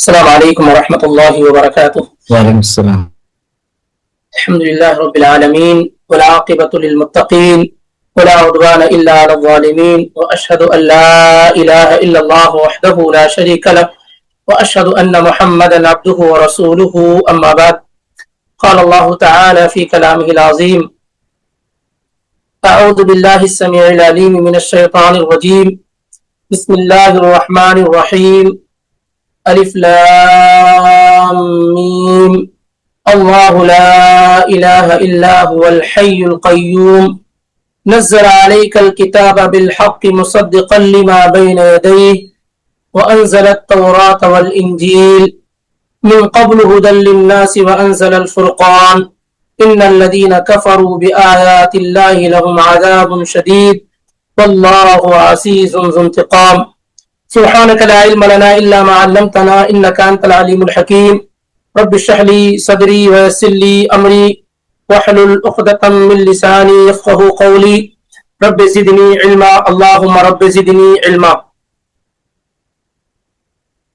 السلام عليكم ورحمة الله وبركاته. وعليكم السلام. الحمد لله رب العالمين والعاقبة للمتقين ولا عدوان إلا على الظالمين وأشهد أن لا إله إلا الله وحده لا شريك له وأشهد أن محمدا عبده ورسوله. أما بعد، قال الله تعالى في كلامه العظيم: أعوذ بالله السميع العليم من الشيطان الرجيم. بسم الله الرحمن الرحيم. الف لام میم اللہ لا الہ الا هو الحی القیوم نزل علیک الکتاب بالحق مصدقا لما بین یدیہ وانزل التوراة والانجیل من قبل هدى للناس وانزل الفرقان ان الذین کفروا بآیات اللہ لهم عذاب شدید واللہ عزیز ذو انتقام. سبحانك لا علم لنا إلا ما علمتنا إنك أنت العليم الحكيم. رب اشرح لي صدري ويسر لي أمري واحلل عقدة من لساني يفقهوا قولي. رب زدني علما اللهم رب زدني علما.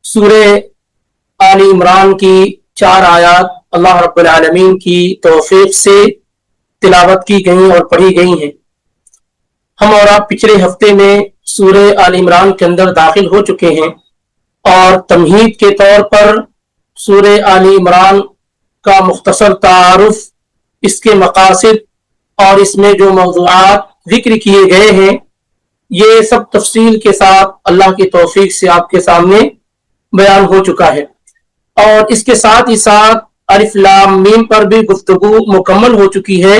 سورہ آل عمران کی 4 آیات اللہ رب العالمین کی توفیق سے تلاوت کی گئیں اور پڑھی گئی ہیں. ہم اور آپ پچھلے ہفتے میں سورہ آل عمران کے اندر داخل ہو چکے ہیں اور تمہید کے طور پر سورہ آل عمران کا مختصر تعارف، اس کے مقاصد اور اس میں جو موضوعات ذکر کیے گئے ہیں یہ سب تفصیل کے ساتھ اللہ کی توفیق سے آپ کے سامنے بیان ہو چکا ہے. اور اس کے ساتھ ہی ساتھ الف لام میم پر بھی گفتگو مکمل ہو چکی ہے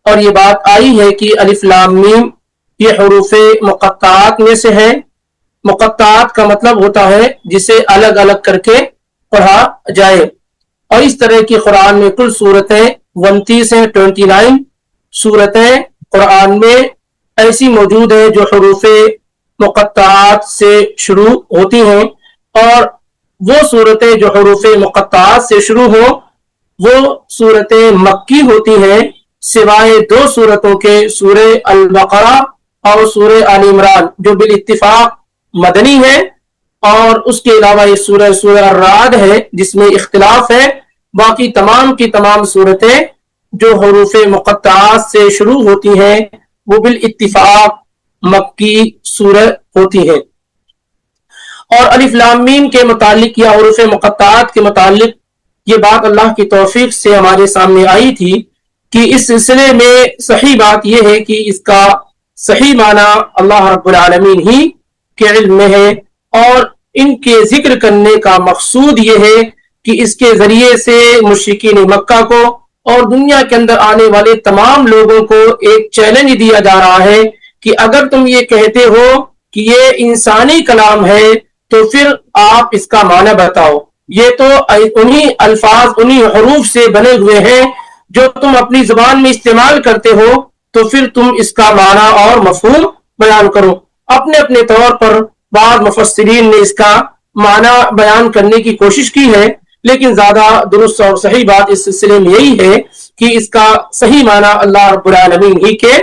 اور یہ بات آئی ہے کہ الف لام میم یہ حروف مقطعات میں سے ہے. مقطعات کا مطلب ہوتا ہے جسے الگ الگ کر کے پڑھا جائے، اور اس طرح کی قرآن میں کل سورتیں 29 ہیں. 29 سورتیں قرآن میں ایسی موجود ہیں جو حروف مقطعات سے شروع ہوتی ہیں، اور وہ سورتیں جو حروف مقطعات سے شروع ہوں وہ سورتیں مکی ہوتی ہیں، سوائے 2 سورتوں کے، سورہ البقرہ اور سورہ آل عمران جو بالاتفاق مدنی ہے، اور اس کے علاوہ یہ سورہ الرعد ہے جس میں اختلاف ہے. باقی تمام کی تمام سورتیں جو حروف مقطعات سے شروع ہوتی ہیں وہ بالاتفاق مکی سورت ہوتی ہیں. اور الف لام میم کے متعلق یا حروف مقطعات کے متعلق یہ بات اللہ کی توفیق سے ہمارے سامنے آئی تھی کہ اس سلسلے میں صحیح بات یہ ہے کہ اس کا صحیح معنی اللہ رب العالمین ہی کے علم میں ہے، اور ان کے ذکر کرنے کا مقصود یہ ہے کہ اس کے ذریعے سے مشرکین مکہ کو اور دنیا کے اندر آنے والے تمام لوگوں کو ایک چیلنج دیا جا رہا ہے کہ اگر تم یہ کہتے ہو کہ یہ انسانی کلام ہے تو پھر آپ اس کا معنی بتاؤ. یہ تو انہی الفاظ انہی حروف سے بنے ہوئے ہیں جو تم اپنی زبان میں استعمال کرتے ہو، تو پھر تم اس کا معنی اور مفہوم بیان کرو. اپنے اپنے طور پر بعض مفسرین نے اس کا معنی بیان کرنے کی کوشش کی ہے، لیکن زیادہ درست اور صحیح بات اس سلسلے میں یہی ہے کہ اس کا صحیح معنی اللہ رب العالمین ہی کے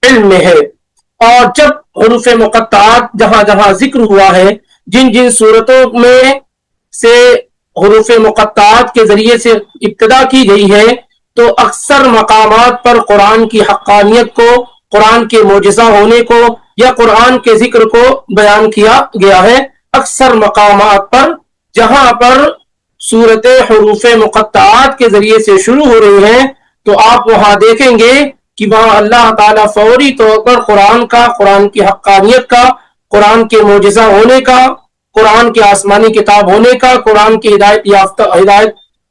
علم میں ہے. اور جب حروف مقطعات جہاں جہاں ذکر ہوا ہے، جن جن صورتوں میں سے حروف مقطعات کے ذریعے سے ابتدا کی گئی ہے، تو اکثر مقامات پر قرآن کی حقانیت کو، قرآن کے معجزہ ہونے کو یا قرآن کے ذکر کو بیان کیا گیا ہے. اکثر مقامات پر جہاں پر صورت حروف مقطعات کے ذریعے سے شروع ہو رہی ہیں تو آپ وہاں دیکھیں گے کہ وہاں اللہ تعالیٰ فوری طور پر قرآن کا، قرآن کی حقانیت کا، قرآن کے معجزہ ہونے کا، قرآن کی آسمانی کتاب ہونے کا، قرآن کی ہدایت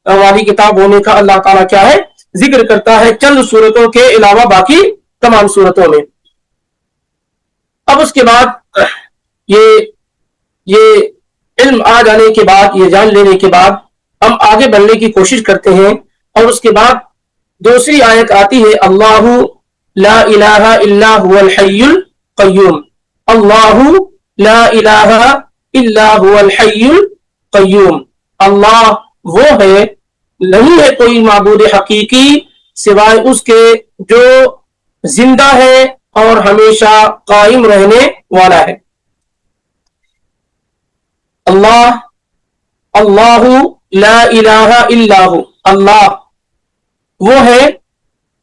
والی کتاب ہونے کا اللہ تعالیٰ کیا ہے ذکر کرتا ہے چند صورتوں کے علاوہ باقی تمام صورتوں میں. اب اس کے بعد یہ علم آ جانے کے بعد، یہ جان لینے کے بعد ہم آگے بڑھنے کی کوشش کرتے ہیں، اور اس کے بعد دوسری آیت آتی ہے اللہ لا الہ الا هو الحی القیوم. اللہ لا الہ الا هو الحی القیوم. اللہ وہ ہے، نہیں ہے کوئی معبود حقیقی سوائے اس کے جو زندہ ہے اور ہمیشہ قائم رہنے والا ہے. اللہ اللہ لا الہ الا ہو، اللہ وہ ہے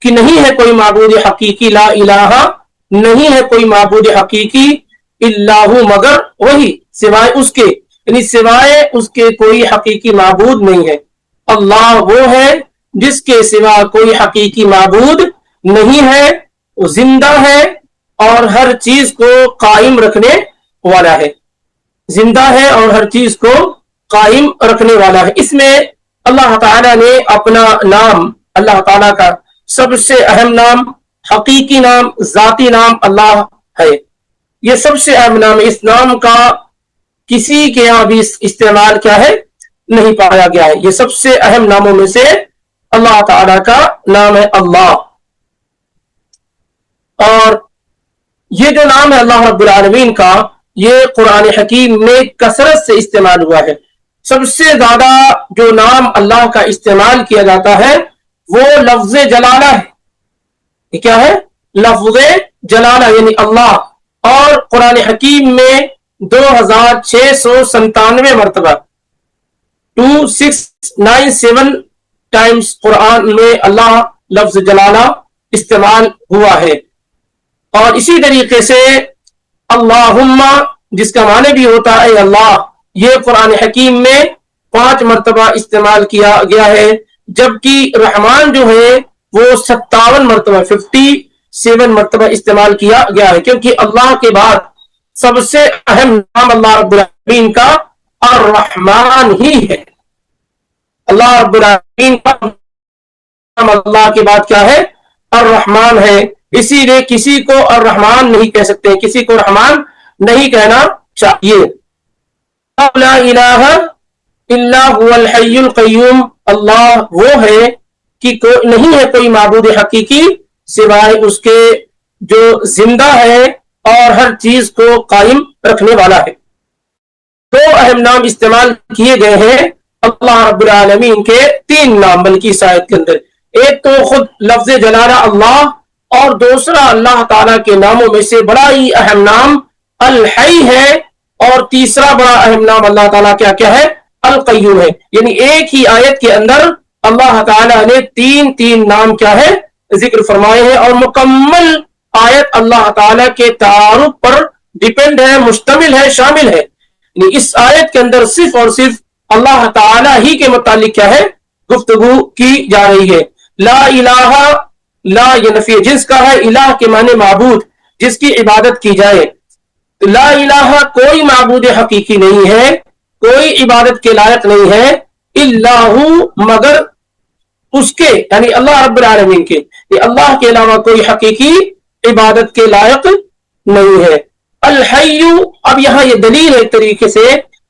کہ نہیں ہے کوئی معبود حقیقی، لا الہ نہیں ہے کوئی معبود حقیقی، الا ہو مگر وہی، سوائے اس کے، یعنی سوائے اس کے کوئی حقیقی معبود نہیں ہے۔ اللہ وہ ہے جس کے سوا کوئی حقیقی معبود نہیں ہے، وہ زندہ ہے اور ہر چیز کو قائم رکھنے والا ہے، زندہ ہے اور ہر چیز کو قائم رکھنے والا ہے۔ اس میں اللہ تعالیٰ نے اپنا نام، اللہ تعالیٰ کا سب سے اہم نام، حقیقی نام، ذاتی نام اللہ ہے، یہ سب سے اہم نام ہے۔ اس نام کا کسی کے یہاں بھی استعمال کیا ہے نہیں پایا گیا ہے، یہ سب سے اہم ناموں میں سے اللہ تعالیٰ کا نام ہے اللہ۔ اور یہ جو نام ہے اللہ رب العالمین کا، یہ قرآن حکیم میں کثرت سے استعمال ہوا ہے۔ سب سے زیادہ جو نام اللہ کا استعمال کیا جاتا ہے وہ لفظ جلالہ ہے۔ یہ کیا ہے؟ لفظ جلالہ یعنی اللہ، اور قرآن حکیم میں 2697 مرتبہ 2697 ٹائمز قرآن میں اللہ لفظ جلالہ استعمال ہوا ہے۔ اور اسی طریقے سے اللہم، جس کا معنی بھی ہوتا ہے اللہ، یہ قرآن حکیم میں 5 مرتبہ استعمال کیا گیا ہے، جبکہ رحمان جو ہے وہ 57 مرتبہ 57 مرتبہ استعمال کیا گیا ہے، کیونکہ اللہ کے بعد سب سے اہم نام اللہ رب العالمین کا الرحمن ہی ہے۔ اللہ رب العالمین کا نام اللہ کے بعد کیا ہے؟ الرحمن ہے، اسی لیے کسی کو الرحمن نہیں کہہ سکتے، کسی کو رحمان نہیں کہنا چاہیے۔ لا الہ الا هو الحی القیوم، اللہ وہ ہے کہ نہیں ہے کوئی معبود حقیقی سوائے اس کے جو زندہ ہے اور ہر چیز کو قائم رکھنے والا ہے۔ 2 اہم نام استعمال کیے گئے ہیں اللہ رب العالمین کے، 3 نام بلکہ اس آیت کے اندر، ایک تو خود لفظ جلالہ اللہ، اور دوسرا اللہ تعالیٰ کے ناموں میں سے بڑا ہی اہم نام الحی ہے، اور تیسرا بڑا اہم نام اللہ تعالیٰ کیا ہے؟ القیوم ہے۔ یعنی ایک ہی آیت کے اندر اللہ تعالیٰ نے 3 نام کیا ہے ذکر فرمائے ہیں، اور مکمل آیت اللہ تعالیٰ کے تعارف پر ڈیپینڈ ہے، مشتمل ہے، شامل ہے۔ یعنی اس آیت کے اندر صرف اور صرف اللہ تعالیٰ ہی کے متعلق کیا ہے گفتگو کی جا رہی ہے۔ لا الہ، لا یہ نفی جنس کا ہے، الہ کے معنی معبود، جس کی عبادت کی جائے۔ لا الہ کوئی معبود حقیقی نہیں ہے، کوئی عبادت کے لائق نہیں ہے، اللہ مگر اس کے، یعنی اللہ رب العالمین کے، یہ اللہ کے علاوہ کوئی حقیقی عبادت کے لائق نہیں ہے۔ الحی، اب یہاں یہ دلیل ہے ایک طریقے سے،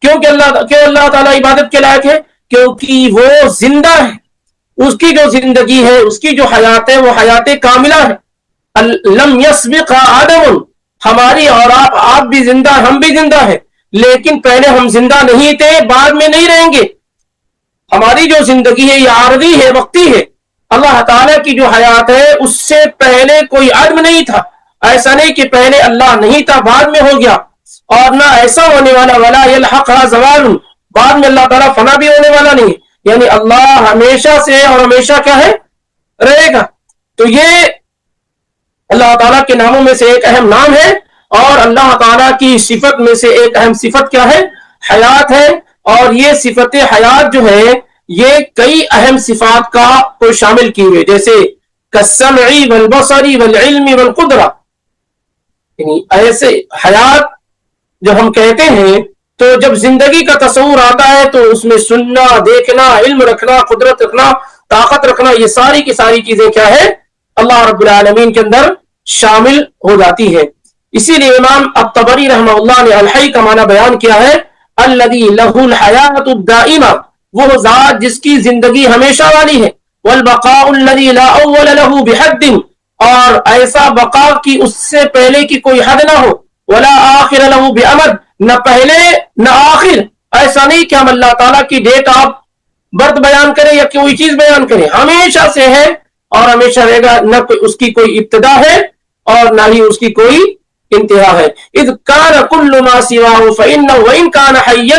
کیوں اللہ تعالیٰ عبادت کے لائق ہے؟ کیونکہ وہ زندہ ہے، اس کی جو زندگی ہے، اس کی جو حیات ہے وہ حیات کاملہ ہے۔ لم یسبق آدم، ہماری اور آپ بھی زندہ، ہم بھی زندہ ہیں، لیکن پہلے ہم زندہ نہیں تھے، بعد میں نہیں رہیں گے۔ ہماری جو زندگی ہے یہ عارضی ہے، وقتی ہے۔ اللہ تعالیٰ کی جو حیات ہے اس سے پہلے کوئی عدم نہیں تھا، ایسا نہیں کہ پہلے اللہ نہیں تھا بعد میں ہو گیا، اور نہ ایسا ہونے والا ولا یلحقھا زوال، بعد میں اللہ تعالیٰ فنا بھی ہونے والا نہیں، یعنی اللہ ہمیشہ سے اور ہمیشہ کیا ہے رہے گا۔ تو یہ اللہ تعالیٰ کے ناموں میں سے ایک اہم نام ہے، اور اللہ تعالیٰ کی صفت میں سے ایک اہم صفت کیا ہے؟ حیات ہے۔ اور یہ صفت حیات جو ہے یہ کئی اہم صفات کا کو شامل کی ہوئے، جیسے کالسمع والبصر والعلم والقدرہ، یعنی ایسے حیات جو ہم کہتے ہیں تو جب زندگی کا تصور آتا ہے تو اس میں سننا، دیکھنا، علم رکھنا، قدرت رکھنا، طاقت رکھنا، یہ ساری کی ساری چیزیں کیا ہے اللہ رب العالمین کے اندر شامل ہو جاتی ہے۔ اسی لیے امام الطبری رحمہ اللہ نے الحی کا معنی بیان کیا ہے، الذی لہ الحیات الدائمہ، وہ ذات جس کی زندگی ہمیشہ والی ہے، والبقاء الذی لا اول لہ بحد، اور ایسا بقا کی اس سے پہلے کی کوئی حد نہ ہو، ولا آخر لہ بعمد، نہ پہلے نہ آخر، ایسا نہیں کہ ہم اللہ تعالیٰ کی ڈیٹ آف برتھ بیان کریں یا کوئی چیز بیان کریں، ہمیشہ سے ہے اور ہمیشہ رہے گا، نہ اس کی کوئی ابتدا ہے اور نہ ہی اس کی کوئی انتہا ہے۔ اذ کان کل ما سواہ فإنہ وإن کان حیا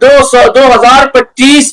2025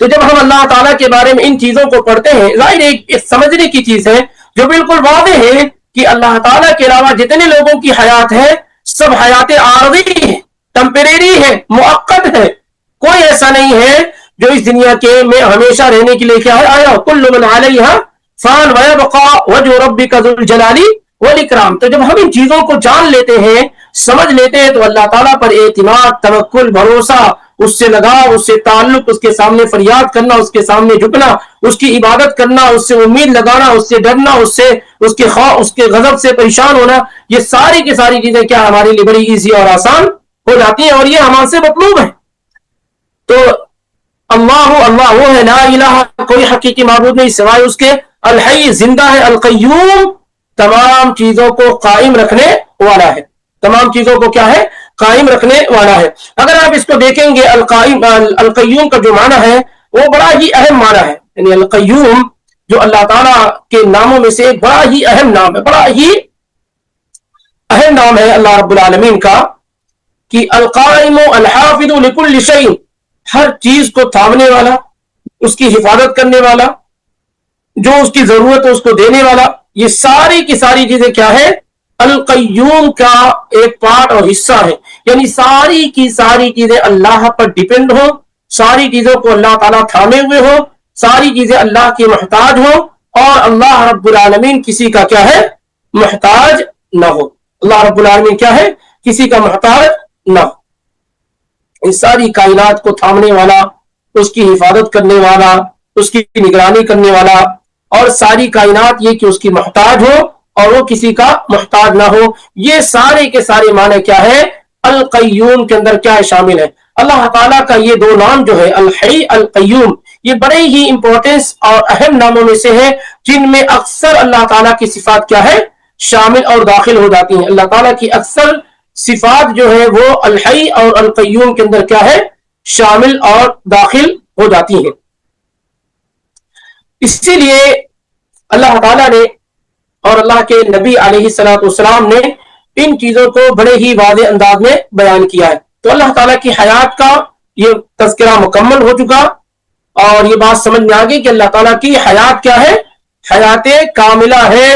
تو جب ہم اللہ تعالیٰ کے بارے میں ان چیزوں کو پڑھتے ہیں، ظاہر ایک سمجھنے کی چیز ہے جو بالکل واضح ہے کہ اللہ تعالیٰ کے علاوہ جتنے لوگوں کی حیات ہے سب حیات عارضی ہے، ٹمپریری ہے، مؤقت ہے. کوئی ایسا نہیں ہے جو اس دنیا کے میں ہمیشہ رہنے کے لیے کیا ہے آیا. کل من علیہا فان ویبقا وجہ ربک ذو الجلال والاکرام. تو جب ہم ان چیزوں کو جان لیتے ہیں، سمجھ لیتے ہیں، تو اللہ تعالیٰ پر اعتماد، توکل، بھروسہ، اس سے لگاؤ، اس سے تعلق، اس کے سامنے فریاد کرنا، اس کے سامنے جھکنا، اس کی عبادت کرنا، اس سے امید لگانا، اس سے ڈرنا، اس کے خوف، اس کے غضب سے پریشان ہونا، یہ ساری کی ساری چیزیں کیا ہمارے لیے بڑی ایزی اور آسان ہو جاتی ہیں، اور یہ ہمارے سے مطلوب ہے. تو اللہ وہ ہے، لا الہ، کوئی حقیقی معبود نہیں سوائے اس کے، الحی، زندہ ہے، القیوم، تمام چیزوں کو قائم رکھنے والا ہے. تمام چیزوں کو کیا ہے؟ قائم رکھنے والا ہے. اگر آپ اس کو دیکھیں گے القیوم کا جو معنی ہے وہ بڑا ہی اہم معنی ہے. یعنی القیوم جو اللہ تعالیٰ کے ناموں میں سے بڑا ہی اہم نام ہے، بڑا ہی اہم نام ہے اللہ رب العالمین کا، کہ القائم الحافظ لکل شیء، ہر چیز کو تھامنے والا، اس کی حفاظت کرنے والا، جو اس کی ضرورت ہے اس کو دینے والا. یہ ساری کی ساری چیزیں کیا ہے؟ القیوم کا ایک پارٹ اور حصہ ہے. یعنی ساری کی ساری چیزیں اللہ پر ڈیپینڈ ہو، ساری چیزوں کو اللہ تعالیٰ تھامے ہوئے ہو، ساری چیزیں اللہ کی محتاج ہو، اور اللہ رب العالمین کسی کا کیا ہے؟ محتاج نہ ہو. اللہ رب العالمین کیا ہے؟ کسی کا محتاج نہ ہو. اس ساری کائنات کو تھامنے والا، اس کی حفاظت کرنے والا، اس کی نگرانی کرنے والا، اور ساری کائنات یہ کہ اس کی محتاج ہو اور وہ کسی کا محتاج نہ ہو. یہ سارے کے سارے معنی کیا ہے؟ القیوم کے اندر کیا ہے؟ شامل ہے. اللہ تعالیٰ کا یہ دو نام جو ہے الحی، القیوم، یہ بڑے ہی امپورٹنس اور اہم ناموں میں سے ہے جن میں اکثر اللہ تعالیٰ کی صفات کیا ہے؟ شامل اور داخل ہو جاتی ہیں. اللہ تعالیٰ کی اکثر صفات جو ہے وہ الحی اور القیوم کے اندر کیا ہے؟ شامل اور داخل ہو جاتی ہیں. اسی لیے اللہ تعالیٰ نے اور اللہ کے نبی علیہ الصلوۃ والسلام نے ان چیزوں کو بڑے ہی واضح انداز میں بیان کیا ہے. تو اللہ تعالیٰ کی حیات کا یہ تذکرہ مکمل ہو چکا، اور یہ بات سمجھ میں آ گئی کہ اللہ تعالیٰ کی حیات کیا ہے؟ حیات کاملہ ہے،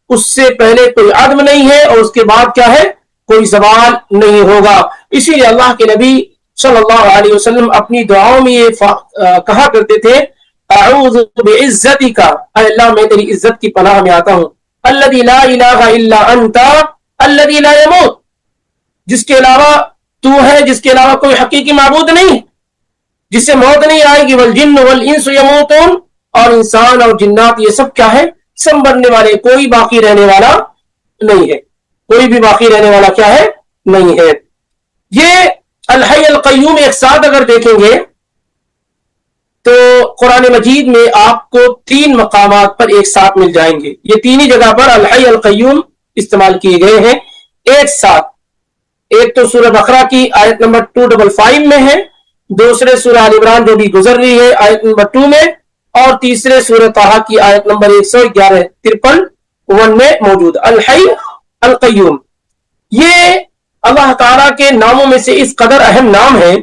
اس سے پہلے کوئی عدم نہیں ہے، اور اس کے بعد کیا ہے؟ کوئی زوال نہیں ہوگا. اسی لیے اللہ کے نبی صلی اللہ علیہ وسلم اپنی دعاؤں میں یہ کہا کرتے تھے، اعوذ بعزتک، اے اللہ میں تیری عزت کی پناہ میں آتا ہوں، الذی لا الہ الا انت الذی لا يموت، جس کے علاوہ تو ہے، جس کے علاوہ کوئی حقیقی معبود نہیں، جس سے موت نہیں آئے گی. والجن والانس یموتون، اور انسان اور جنات یہ سب کیا ہے؟ سب مرنے والے، کوئی باقی رہنے والا نہیں ہے، کوئی بھی باقی رہنے والا کیا ہے؟ نہیں ہے. یہ الحی القیوم ایک ساتھ اگر دیکھیں گے تو قرآن مجید میں آپ کو 3 مقامات پر ایک ساتھ مل جائیں گے. یہ 3 ہی جگہ پر الحی القیوم استعمال کیے گئے ہیں ایک ساتھ. ایک تو سورہ بقرہ کی آیت نمبر 255 میں ہے، دوسرے سورہ آل عمران جو بھی گزر رہی ہے آیت نمبر 2 میں، اور تیسرے سورہ طٰہٰ کی آیت نمبر 111 53 میں موجود. الحی القیوم یہ اللہ تعالیٰ کے ناموں میں سے اس قدر اہم نام ہے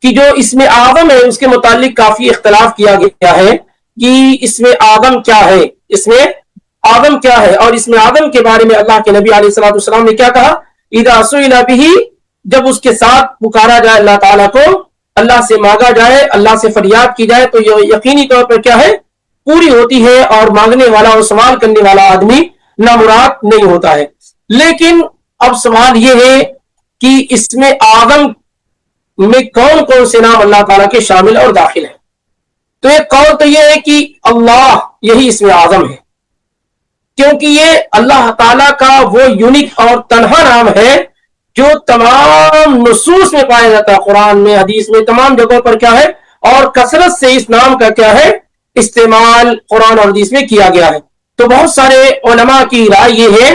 کہ جو اسم اعظم ہے اس کے متعلق کافی اختلاف کیا گیا ہے کہ اسم اعظم کیا ہے، اسم اعظم کیا ہے. اور اسم اعظم کے بارے میں اللہ کے نبی علیہ الصلوۃ والسلام نے کیا کہا؟ اذا سئل بہ، جب اس کے ساتھ پکارا جائے اللہ تعالیٰ کو، اللہ سے مانگا جائے، اللہ سے فریاد کی جائے، تو یہ یقینی طور پر کیا ہے؟ پوری ہوتی ہے، اور مانگنے والا اور سوال کرنے والا آدمی نامراد نہیں ہوتا ہے. لیکن اب سوال یہ ہے کہ اسم اعظم میں کون کون سے نام اللہ تعالیٰ کے شامل اور داخل ہیں. تو ایک قول تو یہ ہے کہ اللہ یہی اسم اعظم ہے، کیونکہ یہ اللہ تعالیٰ کا وہ یونیک اور تنہا نام ہے جو تمام نصوص میں پایا جاتا ہے، قرآن میں، حدیث میں، تمام جگہوں پر کیا ہے؟ اور کثرت سے اس نام کا کیا ہے؟ استعمال قرآن اور حدیث میں کیا گیا ہے. تو بہت سارے علماء کی رائے یہ ہے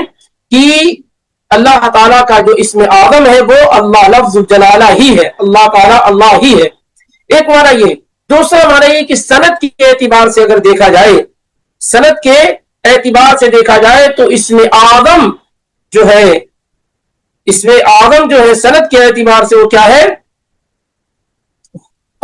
کہ اللہ تعالیٰ کا جو اسم اعظم ہے وہ اللہ لفظ الجلالہ ہی ہے، اللہ تعالیٰ اللہ ہی ہے. ایک معنی یہ. دوسرا معنی یہ کہ سند کے اعتبار سے اگر دیکھا جائے، سند کے اعتبار سے دیکھا جائے تو اسم اعظم جو ہے، اسم اعظم جو ہے سند کے اعتبار سے وہ کیا ہے؟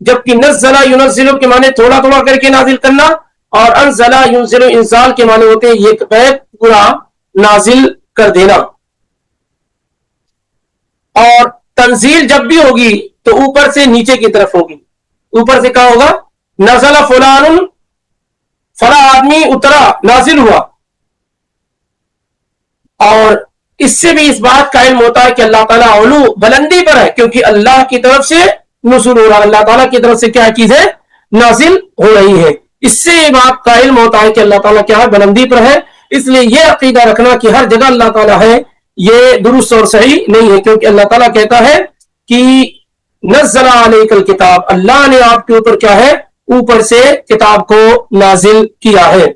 جبکہ نزلہ ینزل کے معنی تھوڑا تھوڑا کر کے نازل کرنا، اور انزلہ ینزل انزال کے معنی ہوتے ہیں یہ بیت پورا نازل کر دینا۔ اور تنزیل جب بھی ہوگی تو اوپر سے نیچے کی طرف ہوگی۔ اوپر سے کہا ہوگا نزل فلان، فلاں آدمی اترا، نازل ہوا۔ اور اس سے بھی اس بات کا علم ہوتا ہے کہ اللہ تعالیٰ علو بلندی پر ہے، کیونکہ اللہ کی طرف سے نزول ہو رہا ہے، اللہ تعالیٰ کی طرف سے کیا چیز ہے؟ نازل ہو رہی ہے۔ اس سے یہ بات کا علم ہوتا ہے کہ اللہ تعالیٰ کیا ہے؟ بلندی پر ہے۔ اس لیے یہ عقیدہ رکھنا کہ ہر جگہ اللہ تعالیٰ ہے یہ درست اور صحیح نہیں ہے، کیونکہ اللہ تعالیٰ کہتا ہے کہ نزل علیک الکتاب، اللہ نے آپ کے اوپر کیا ہے؟ اوپر سے کتاب کو نازل کیا ہے۔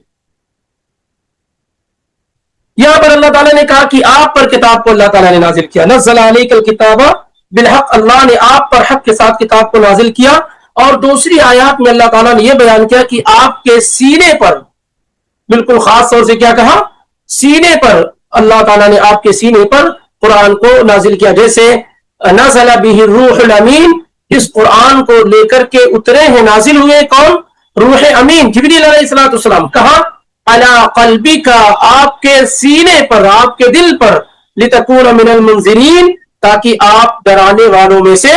یہاں پر اللہ تعالیٰ نے کہا کہ آپ پر کتاب کو اللہ تعالیٰ نے نازل کیا، نزل علیک الکتاب بالحق، اللہ نے آپ پر حق کے ساتھ کتاب کو نازل کیا۔ اور دوسری آیات میں اللہ تعالیٰ نے یہ بیان کیا کہ آپ کے سینے پر، بالکل خاص طور سے کیا کہا؟ سینے پر، اللہ تعالیٰ نے آپ کے سینے پر قرآن کو نازل کیا، جیسے نزل بہ الروح الامین، اس قرآن کو لے کر کے اترے ہیں، نازل ہوئے کون؟ روح امین جبریل علیہ السلام۔ کہاں؟ علی قلبک، آپ کے سینے پر، آپ کے دل پر، لتکون من المنذرین، تاکہ آپ ڈرانے والوں میں سے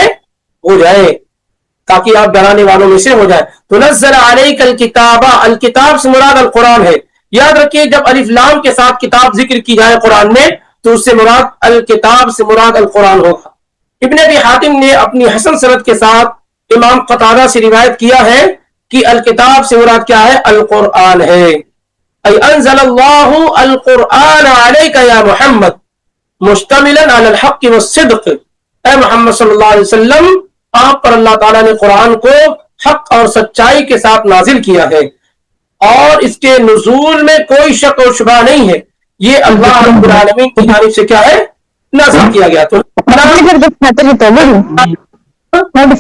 ہو جائے، تاکہ آپ ڈرانے والوں میں سے ہو جائے۔ تو نزل علیک الکتاب، الکتاب سے مراد القرآن ہے۔ یاد رکھیے جب الف لام کے ساتھ کتاب ذکر کی جائے قرآن میں تو اس سے مراد الکتاب سے مراد القرآن ہوگا۔ ابن ابی حاتم نے اپنی حسن سند کے ساتھ امام قتادہ سے روایت کیا ہے کہ الکتاب سے مراد کیا ہے؟ القرآن ہے۔ ای انزل اللہ القرآن علیک یا محمد مشتملا علی الحق والصدق، اے محمد صلی اللہ علیہ وسلم آپ پر اللہ تعالیٰ نے قرآن کو حق اور سچائی کے ساتھ نازل کیا ہے، اور اس کے نزول میں کوئی شک اور شبہ نہیں ہے، یہ اللہ رب العالمین کی جانب سے کیا ہے؟ نازل کیا گیا۔ تو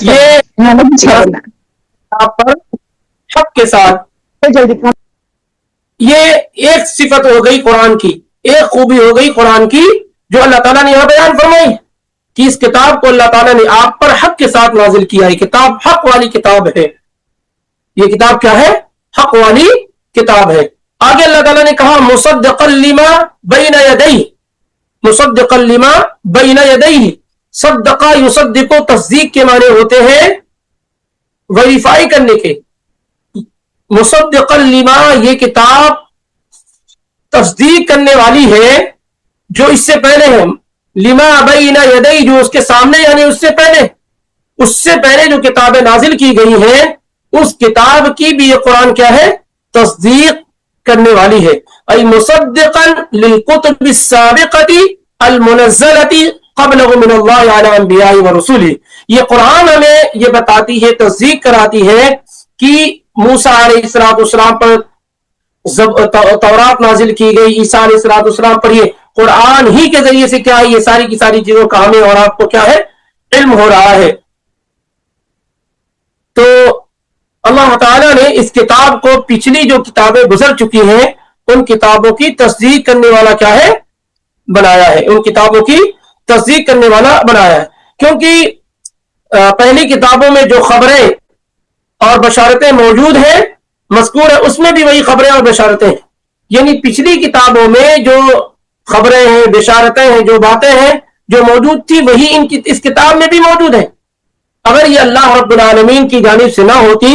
یہ آپ پر حق کے ساتھ، یہ ایک صفت ہو گئی قرآن کی، ایک خوبی ہو گئی قرآن کی جو اللہ تعالیٰ نے یہاں بیان فرمائی کہ اس کتاب کو اللہ تعالیٰ نے آپ پر حق کے ساتھ نازل کیا ہے۔ کتاب حق والی کتاب ہے، یہ کتاب کیا ہے؟ حق والی کتاب ہے۔ آگے اللہ تعالیٰ نے کہا مصدقا لما بین یدیہ، مصدقا لما بین یدیہ، صدقہ یصدق، تصدیق کے معنی ہوتے ہیں ویریفائی کرنے کے۔ مصدقا لما، یہ کتاب تصدیق کرنے والی ہے جو اس سے پہلے ہے، لما بین یدیہ، جو اس کے سامنے یعنی اس سے پہلے جو کتابیں نازل کی گئی ہیں اس کتاب کی بھی یہ قرآن کیا ہے؟ تصدیق کرنے والی ہے۔ ای مصدقا للکتب السابقۃ المنزلۃ قبلہ من اللہ علی انبیاء ورسلہ، یہ قرآن ہمیں یہ بتاتی ہے، تصدیق کراتی ہے کہ موسیٰ علیہ السلام پر تورات نازل کی گئی، عیسیٰ علیہ السلام پر یہ قرآن ہی کے ذریعے سے کیا ہے؟ یہ ساری کی ساری چیزوں کا ہمیں اور آپ کو کیا ہے؟ علم ہو رہا ہے۔ تو اللہ تعالیٰ نے اس کتاب کو پچھلی جو کتابیں گزر چکی ہیں ان کتابوں کی تصدیق کرنے والا کیا ہے؟ بنایا ہے، ان کتابوں کی تصدیق کرنے والا بنایا ہے، کیونکہ پہلی کتابوں میں جو خبریں اور بشارتیں موجود ہیں مذکور ہے، اس میں بھی وہی خبریں اور بشارتیں ہیں، یعنی پچھلی کتابوں میں جو خبریں ہیں، بشارتیں ہیں، جو باتیں ہیں جو موجود تھی وہی اس کتاب میں بھی موجود ہیں۔ اگر یہ اللہ رب العالمین کی جانب سے نہ ہوتی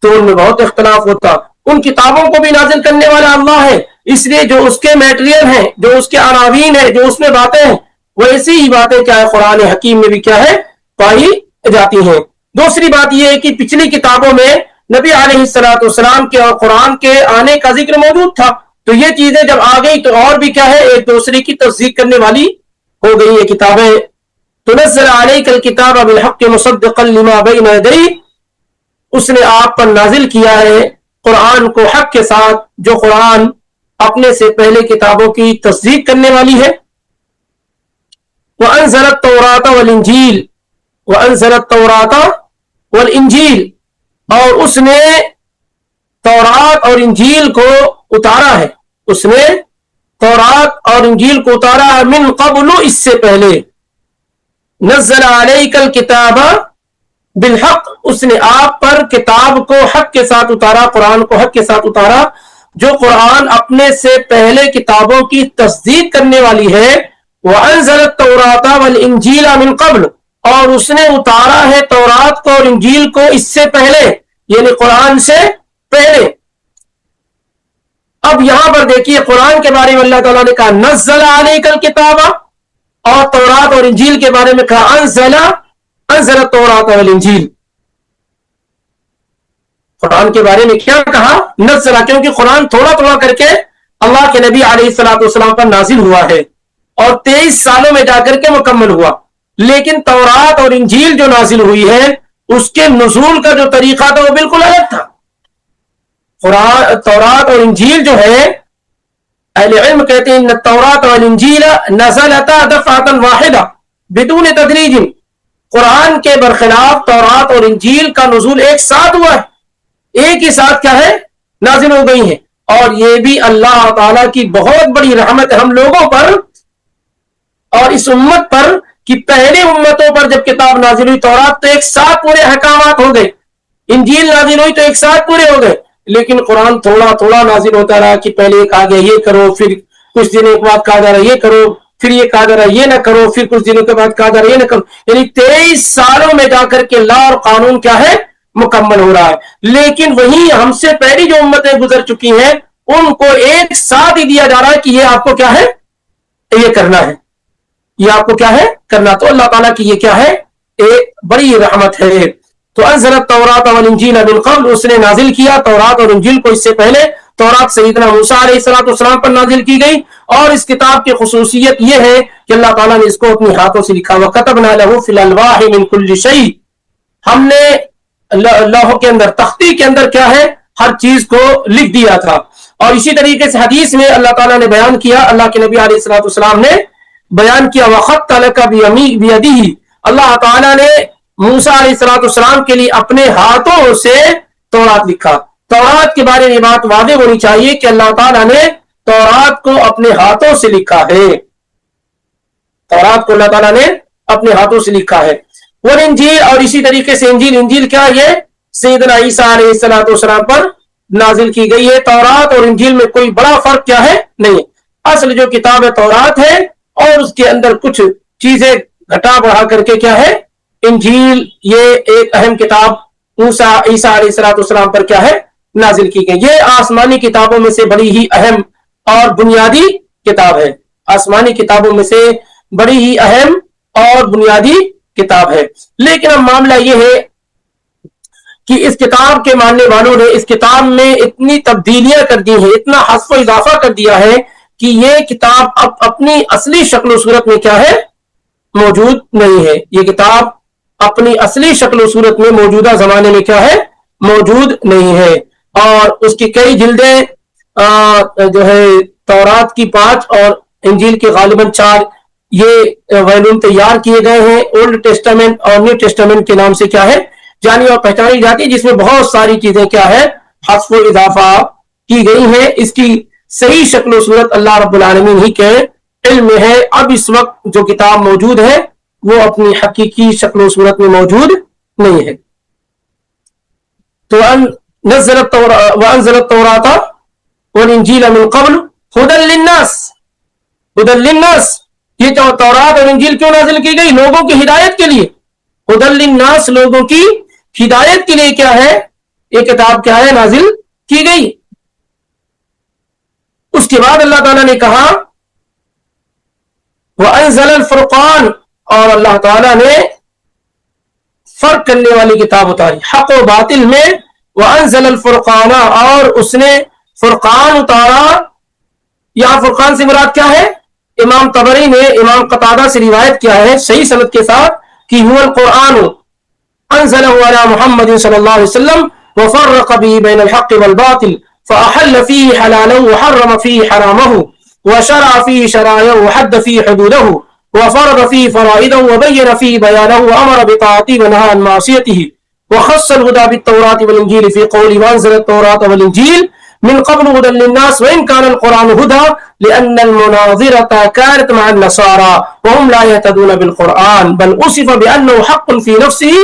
تو ان میں بہت اختلاف ہوتا۔ ان کتابوں کو بھی نازل کرنے والا اللہ ہے، اس لیے جو اس کے میٹیریل ہیں، جو اس کے عناوین ہیں، جو اس میں باتیں ہیں، ویسی ہی باتیں کیا ہے؟ قرآن حکیم میں بھی کیا ہے؟ پائی جاتی ہیں۔ دوسری بات یہ ہے کہ پچھلی کتابوں میں نبی علیہ السلام کے اور قرآن کے آنے کا ذکر موجود تھا، تو یہ چیزیں جب آ گئی تو اور بھی کیا ہے؟ ایک دوسرے کی تصدیق کرنے والی ہو گئی یہ کتابیں۔ تنزل علیک الکتاب بالحق مصدقا لما بین یدیہ، اس نے آپ پر نازل کیا ہے قرآن کو حق کے ساتھ، جو قرآن اپنے سے پہلے کتابوں کی تصدیق کرنے والی ہے۔ وَأَنزَلَ التَّوْرَاةَ وَالْإِنْجِيلَ، وَأَنزَلَ التَّوْرَاةَ وَالْإِنْجِيلَ، اور اس نے تورات اور انجیل کو اتارا ہے، اس نے تورات اور انجیل کو اتارا ہے، من قبل، اس سے پہلے، نزل علیک الکتاب بالحق اس نے آپ پر کتاب کو حق کے ساتھ اتارا، قرآن کو حق کے ساتھ اتارا، جو قرآن اپنے سے پہلے کتابوں کی تصدیق کرنے والی ہے۔ وَأَنزَلَ التَّوْرَاةَ وَالْإِنْجِيلَ مِنْ قَبْلُ، اور اس نے اتارا ہے تورات کو اور انجیل کو اس سے پہلے، یعنی قرآن سے پہلے۔ اب یہاں پر دیکھیے قرآن کے بارے میں اللہ تعالیٰ نے کہا نزل علیک الکتاب، اور تورات اور انجیل کے بارے میں کہا انزل التوراۃ والانجیل۔ قرآن کے بارے میں کیا کہا؟ نزل، کیونکہ قرآن تھوڑا تھوڑا کر کے اللہ کے نبی علیہ الصلوۃ والسلام پر نازل ہوا ہے اور 23 سالوں میں جا کر کے مکمل ہوا، لیکن تورات اور انجیل جو نازل ہوئی ہے اس کے نزول کا جو طریقہ تھا وہ بالکل الگ تھا۔ تورات اور انجیل جو ہے، اہل علم کہتے ہیں التوراۃ والانجیل نزلتا دفعۃ واحدہ بدون تدریج، قرآن کے برخلاف تورات اور انجیل کا نزول ایک ساتھ ہوا ہے، ایک ہی ساتھ کیا ہے نازل ہو گئی ہیں۔ اور یہ بھی اللہ تعالیٰ کی بہت بڑی رحمت ہے ہم لوگوں پر اور اس امت پر کہ پہلے امتوں پر جب کتاب نازل ہوئی تورات تو ایک ساتھ پورے احکامات ہو گئے، انجیل نازل ہوئی تو ایک ساتھ پورے ہو گئے، لیکن قرآن تھوڑا تھوڑا نازل ہوتا رہا کہ پہلے کہا گیا یہ کرو، پھر کچھ دنوں کے بعد کہا جا رہا یہ کرو، پھر یہ کہا جا رہا یہ نہ کرو، پھر کچھ دنوں کے بعد کہا جا رہا یہ نہ کرو، یعنی 23 سالوں میں جا کر کے لا اور قانون کیا ہے مکمل ہو رہا ہے۔ لیکن وہیں ہم سے پہلی جو امتیں گزر چکی ہیں ان کو ایک ساتھ ہی دیا جا رہا ہے کہ یہ آپ کو کیا ہے یہ کرنا ہے، یہ آپ کو کیا ہے کرنا۔ تو اللہ تعالیٰ کی یہ کیا ہے ایک بڑی رحمت ہے۔ تو انزل التوراۃ والانجیل من قبل، اس نے نازل کیا تورات اور انجیل کو اس سے پہلے۔ تورات سیدنا موسیٰ علیہ السلام پر نازل کی گئی، اور اس کتاب کی خصوصیت یہ ہے کہ اللہ تعالیٰ نے اس کو اپنی ہاتھوں سے لکھا۔ وَكَتَبْنَا لَهُ فِي الْأَلْوَاحِ مِنْ كُلِّ شَيْءٍ، ہم نے لوح کے اندر تختی کے اندر کیا ہے ہر چیز کو لکھ دیا تھا۔ اور اسی طریقے سے حدیث میں اللہ تعالیٰ نے بیان کیا، اللہ کے نبی علیہ السلام نے بیان کیا وَخَطَّ لَكَ بِيَدِهِ، اللہ تعالیٰ نے موسیٰ علیہ السلام کے لیے اپنے ہاتھوں سے تورات لکھا۔ تورات کے بارے میں بات واضح ہونی چاہیے کہ اللہ تعالیٰ نے تورات کو اپنے ہاتھوں سے لکھا ہے، تورات کو اللہ تعالیٰ نے اپنے ہاتھوں سے لکھا ہے۔ والانجیل، اور اسی طریقے سے انجیل کیا یہ سیدنا عیسیٰ علیہ السلام پر نازل کی گئی ہے۔ تورات اور انجیل میں کوئی بڑا فرق کیا ہے نہیں، اصل جو کتاب ہے تورات ہے اور اس کے اندر کچھ چیزیں گھٹا بڑھا کر کے کیا ہے انجیل، یہ ایک اہم کتاب موسیٰ عیسیٰ علیہ السلام پر کیا ہے نازل کی گئی۔ یہ آسمانی کتابوں میں سے بڑی ہی اہم اور بنیادی کتاب ہے، آسمانی کتابوں میں سے بڑی ہی اہم اور بنیادی کتاب ہے۔ لیکن اب معاملہ یہ ہے کہ اس کتاب کے ماننے والوں نے اس کتاب میں اتنی تبدیلیاں کر دی ہیں، اتنا حذف و اضافہ کر دیا ہے کہ یہ کتاب اب اپنی اصلی شکل و صورت میں کیا ہے موجود نہیں ہے۔ یہ کتاب اپنی اصلی شکل و صورت میں موجودہ زمانے میں کیا ہے موجود نہیں ہے، اور اس کی کئی جلدیں جو ہے تورات کی 5 اور انجیل کے غالباً 4 یہ ویلون تیار کیے گئے ہیں، اولڈ ٹیسٹامنٹ اور نیو ٹیسٹامنٹ کے نام سے کیا ہے جانی اور پہچانی جاتی ہے، جس میں بہت ساری چیزیں کیا ہے حذف و اضافہ کی گئی ہیں۔ اس کی صحیح شکل و صورت اللہ رب العالمین ہی کے علم میں ہے۔ اب اس وقت جو کتاب موجود ہے وہ اپنی حقیقی شکل و صورت میں موجود نہیں ہے۔ تو وَأَنزَلَ التَّوْرَاةَ وَالْإِنْجِيلَ مِنْ قَبْلُ هُدًى لِلنَّاسِ، یہ تورات اور انجیل کیوں نازل کی گئی؟ لوگوں کی ہدایت کے لیے۔ هُدًى لِلنَّاسِ، لوگوں کی ہدایت کے لیے کیا ہے یہ کتاب کیا ہے نازل کی گئی۔ اس کے بعد اللہ تعالیٰ نے کہا وَأَنزَلَ الْفُرْقَانَ، اور اللہ تعالیٰ نے فرق کرنے والی کتاب اتاری حق و باطل میں۔ وَأَنزَلَ الْفُرْقَانَ، اور اس نے فرقان اتارا۔ یہاں فرقان سے مراد کیا ہے؟ امام طبری نے امام قتادہ سے روایت کیا ہے صحیح سند کے ساتھ کہ هو القرآن انزله على محمد صلی اللہ علیہ وسلم وفرق به بين الحق والباطل فأحل فيه حلاله وحرم فيه حرامه وشرع فيه شرائعه وحد فيه حدوده وفرض فيه فرائضه وبين فيه بيانه وأمر بطاعته ونهى عن معصيته وخص الهدى بالتوراة والإنجيل في قوله وأنزل التوراة والإنجيل من قبل هدى للناس وإن كان القرآن هدى لأن المناظرة كانت مع النصارى وهم لا يهتدون بالقرآن بل وصف بأنه حق في نفسه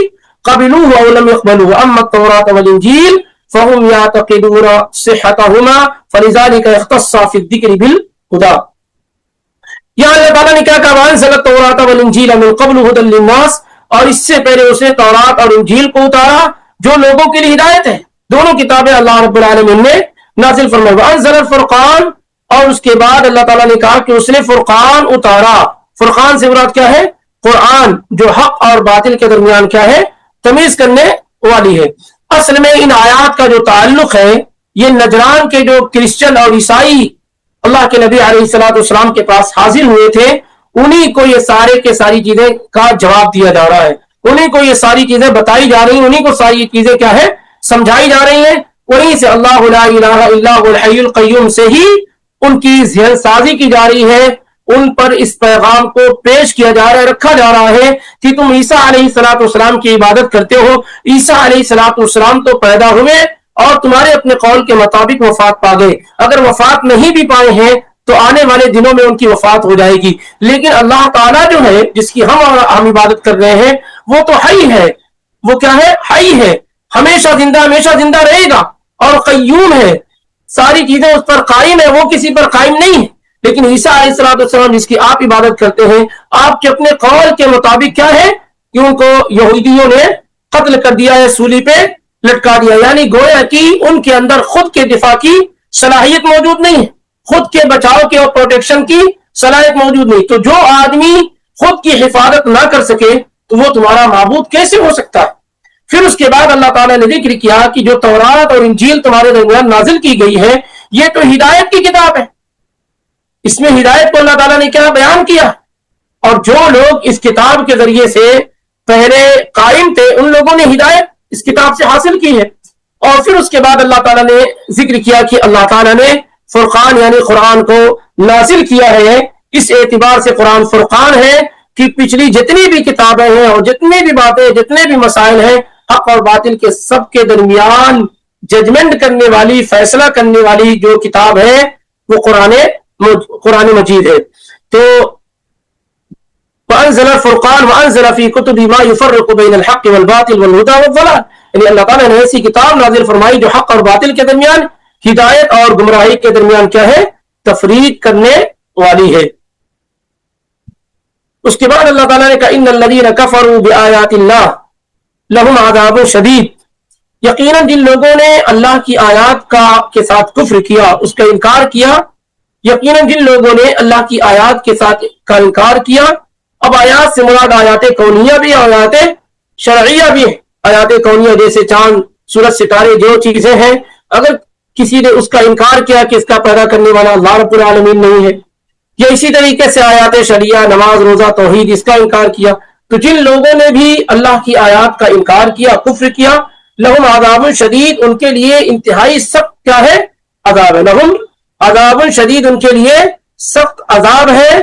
قبلوه أو لم يقبلوه أما التوراة والإنجيل فهم يعتقدون صحتهما فلذلك اختص في الذكر بالهدى. یہاں اللہ تعالیٰ نے کیا کہا وَأَنزَلَ التَّوْرَاةَ وَالْإِنْجِيلَ مِنْ قَبْلُ هُدًى لِلنَّاسِ، اور اس سے پہلے اسے تورات اور انجیل کو اتارا جو لوگوں کے لیے ہدایت ہے. دونوں کتابیں اللہ رب العالمین نے نازل فرمائی. وَأَنزَلَ الْفُرْقَانَ، اور اس کے بعد اللہ تعالیٰ نے کہا کہ اس نے فرقان اتارا. فرقان سے مراد کیا ہے؟ قرآن، جو حق اور باطل کے درمیان کیا ہے؟ تمیز کرنے والی ہے. اصل میں ان آیات کا جو تعلق ہے یہ نجران کے جو کرسچن اور عیسائی اللہ کے نبی علیہ الصلوۃ والسلام کے پاس حاضر ہوئے تھے انہی کو یہ سارے کے ساری چیزیں کا جواب دیا جا رہا ہے، انہی کو یہ ساری چیزیں بتائی جا رہی ہیں، انہی کو ساری چیزیں کیا ہے سمجھائی جا رہی ہیں. وہیں سے اللہ لا الہ الا هو الحی القیوم سے ہی ان کی ذہن سازی کی جا رہی ہے، ان پر اس پیغام کو پیش کیا جا رہا ہے، رکھا جا رہا ہے کہ تم عیسیٰ علیہ الصلوۃ والسلام کی عبادت کرتے ہو. عیسیٰ علیہ الصلوۃ والسلام تو پیدا ہوئے اور تمہارے اپنے قول کے مطابق وفات پا گئے، اگر وفات نہیں بھی پائے ہیں تو آنے والے دنوں میں ان کی وفات ہو جائے گی. لیکن اللہ تعالیٰ جو ہے جس کی ہم عبادت کر رہے ہیں وہ تو حی ہے، وہ کیا ہے؟ حی ہے، ہمیشہ زندہ رہے گا، اور قیوم ہے، ساری چیزیں اس پر قائم ہے، وہ کسی پر قائم نہیں ہے. لیکن عیسیٰ علیہ السلام جس کی آپ عبادت کرتے ہیں آپ کے اپنے قول کے مطابق کیا ہے کہ ان کو یہودیوں نے قتل کر دیا ہے، سولی پہ لٹکا دیا، یعنی گویا کہ ان کے اندر خود کے دفاع کی صلاحیت موجود نہیں ہے، خود کے بچاؤ کے اور پروٹیکشن کی صلاحیت موجود نہیں. تو جو آدمی خود کی حفاظت نہ کر سکے تو وہ تمہارا معبود کیسے ہو سکتا ہے؟ پھر اس کے بعد اللہ تعالیٰ نے ذکر کیا کہ جو تورات اور انجیل تمہارے درمیان نازل کی گئی ہے یہ تو ہدایت کی کتاب ہے، اس میں ہدایت کو اللہ تعالیٰ نے کیا بیان کیا، اور جو لوگ اس کتاب کے ذریعے سے پہلے قائم تھے ان لوگوں نے ہدایت اس کتاب سے حاصل کی ہے. اور پھر اس کے بعد اللہ تعالیٰ نے ذکر کیا کہ اللہ تعالیٰ نے فرقان یعنی قرآن کو نازل کیا ہے. اس اعتبار سے قرآن فرقان ہے کہ پچھلی جتنی بھی کتابیں ہیں اور جتنی بھی باتیں جتنے بھی مسائل ہیں حق اور باطل کے سب کے درمیان ججمنٹ کرنے والی، فیصلہ کرنے والی جو کتاب ہے وہ قرآن مجید ہے. تو وَأَنزَلَ الْفُرْقَانَ وَأَنزَلَ فِي كُتُبِهِ مَا يُفَرِّقُ بَيْنَ الْحَقِّ وَالْبَاطِلِ وَالْهُدَى وَالضَّلَالِ، یعنی اللہ تعالیٰ نے ایسی کتاب نازل فرمائی جو حق اور باطل کے درمیان، ہدایت اور گمراہی کے درمیان کیا ہے؟ تفریق کرنے والی ہے. اس کے بعد اللہ تعالیٰ نے کہا إِنَّ الَّذِينَ كَفَرُوا بِآيَاتِ اللَّهِ لَهُمْ عَذَابٌ شَدِيدٌ، یقیناً جن لوگوں نے اللہ کی آیات کے ساتھ کفر کیا، اس کا انکار کیا، یقیناً جن لوگوں نے اللہ کی آیات کے ساتھ کا انکار کیا. اب آیات سے مراد آیات کونیہ بھی اور آیات شرعیہ بھی ہیں. آیات کونیہ جیسے چاند، سورج، ستارے، جو چیزیں ہیں اگر کسی نے اس کا انکار کیا کہ اس کا پیدا کرنے والا اللہ رب العالمین نہیں ہے، یا اسی طریقے سے آیات شرعیہ نماز، روزہ، توحید، اس کا انکار کیا، تو جن لوگوں نے بھی اللہ کی آیات کا انکار کیا، کفر کیا، لہم عذاب شدید، ان کے لیے انتہائی سخت کیا ہے؟ عذاب ہے. لہم عذاب شدید، ان کے لیے سخت عذاب ہے.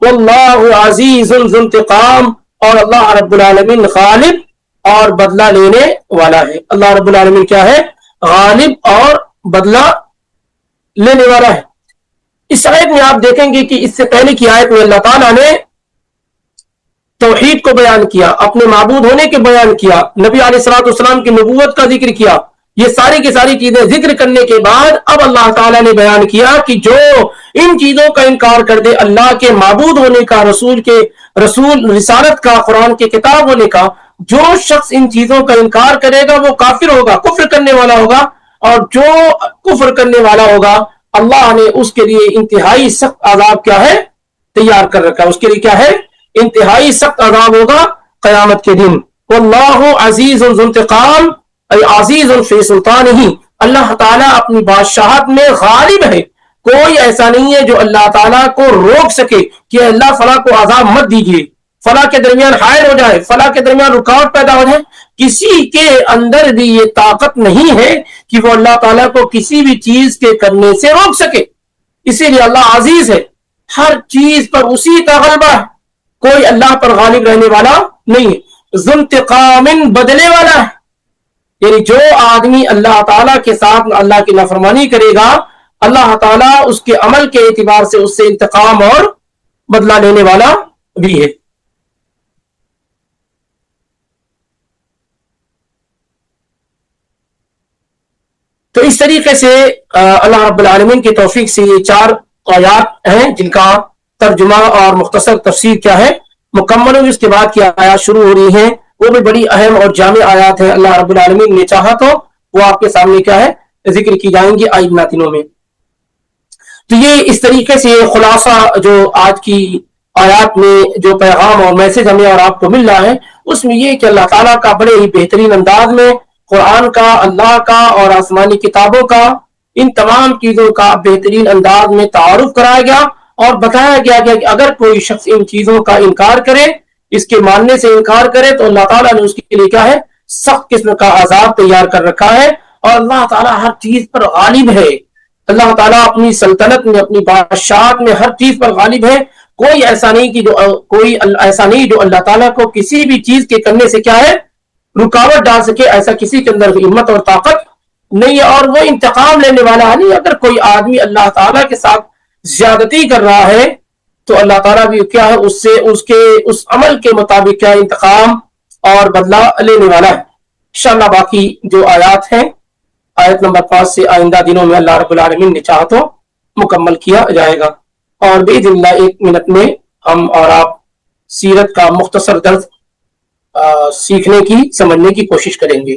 واللہ عزیز ذو انتقام، اور اللہ رب العالمین غالب اور بدلہ لینے والا ہے. اللہ رب العالمین کیا ہے؟ غالب اور بدلہ لینے والا ہے. اس آیت میں آپ دیکھیں گے کہ اس سے پہلے کی آیت میں اللہ تعالیٰ نے توحید کو بیان کیا، اپنے معبود ہونے کے بیان کیا، نبی علیہ الصلوۃ والسلام کی نبوت کا ذکر کیا. یہ ساری کی ساری چیزیں ذکر کرنے کے بعد اب اللہ تعالیٰ نے بیان کیا کہ جو ان چیزوں کا انکار کر دے، اللہ کے معبود ہونے کا، رسول رسالت کا، قرآن کی کتاب ہونے کا، جو شخص ان چیزوں کا انکار کرے گا وہ کافر ہوگا، کفر کرنے والا ہوگا. اور جو کفر کرنے والا ہوگا اللہ نے اس کے لیے انتہائی سخت عذاب کیا ہے؟ تیار کر رکھا ہے. اس کے لیے کیا ہے؟ انتہائی سخت عذاب ہوگا قیامت کے دن. واللہ عزیز ذو انتقام، عزیز فی سلطانہ، اللہ تعالیٰ اپنی بادشاہت میں غالب ہے. کوئی ایسا نہیں ہے جو اللہ تعالیٰ کو روک سکے کہ اللہ فلاں کو عذاب مت دیجیے، فلاں کے درمیان حائل ہو جائے، فلاں کے درمیان رکاوٹ پیدا ہو جائے. کسی کے اندر بھی یہ طاقت نہیں ہے کہ وہ اللہ تعالیٰ کو کسی بھی چیز کے کرنے سے روک سکے. اسی لیے اللہ عزیز ہے، ہر چیز پر اسی کا غلبہ ہے، کوئی اللہ پر غالب رہنے والا نہیں ہے. ذو انتقام، بدلے والا ہے، یعنی جو آدمی اللہ تعالیٰ کے ساتھ اللہ کی نافرمانی کرے گا اللہ تعالیٰ اس کے عمل کے اعتبار سے اس سے انتقام اور بدلہ لینے والا بھی ہے. تو اس طریقے سے اللہ رب العالمین کی توفیق سے یہ 4 آیات ہیں جن کا ترجمہ اور مختصر تفسیر کیا ہے مکمل ہوگی. اس کے بعد کی آیات شروع ہو رہی ہیں وہ بھی بڑی اہم اور جامع آیات ہیں. اللہ رب العالمین نے چاہا تو وہ آپ کے سامنے کیا ہے ذکر کی جائیں گی آئندہ دنوں میں. تو یہ اس طریقے سے خلاصہ جو آج کی آیات میں جو پیغام اور میسج ہمیں اور آپ کو مل رہا ہے اس میں یہ کہ اللہ تعالیٰ کا بڑے ہی بہترین انداز میں قرآن کا, اللہ کا اور آسمانی کتابوں کا, ان تمام چیزوں کا بہترین انداز میں تعارف کرایا گیا اور بتایا گیا کہ اگر کوئی شخص ان چیزوں کا انکار کرے, اس کے ماننے سے انکار کرے, تو اللہ تعالیٰ نے اس کے لیے کیا ہے سخت قسم کا عذاب تیار کر رکھا ہے. اور اللہ تعالیٰ ہر چیز پر غالب ہے. اللہ تعالیٰ اپنی سلطنت میں, اپنی بادشاہت میں ہر چیز پر غالب ہے. کوئی ایسا نہیں جو اللہ تعالیٰ کو کسی بھی چیز کے کرنے سے کیا ہے رکاوٹ ڈال سکے. ایسا کسی کے اندر ہمت اور طاقت نہیں ہے. اور وہ انتقام لینے والا ہے نہیں. اگر کوئی آدمی اللہ تعالیٰ کے ساتھ زیادتی کر رہا ہے تو اللہ تعالیٰ بھی کیا ہے اس سے اس عمل کے مطابق کیا انتقام اور بدلہ لینے والا ہے. انشاءاللہ باقی جو آیات ہیں آیت نمبر 5 سے آئندہ دنوں میں اللہ رب العالمین نے چاہا تو مکمل کیا جائے گا. اور باذن اللہ 1 منٹ میں ہم اور آپ سیرت کا مختصر درس سیکھنے کی, سمجھنے کی کوشش کریں گے.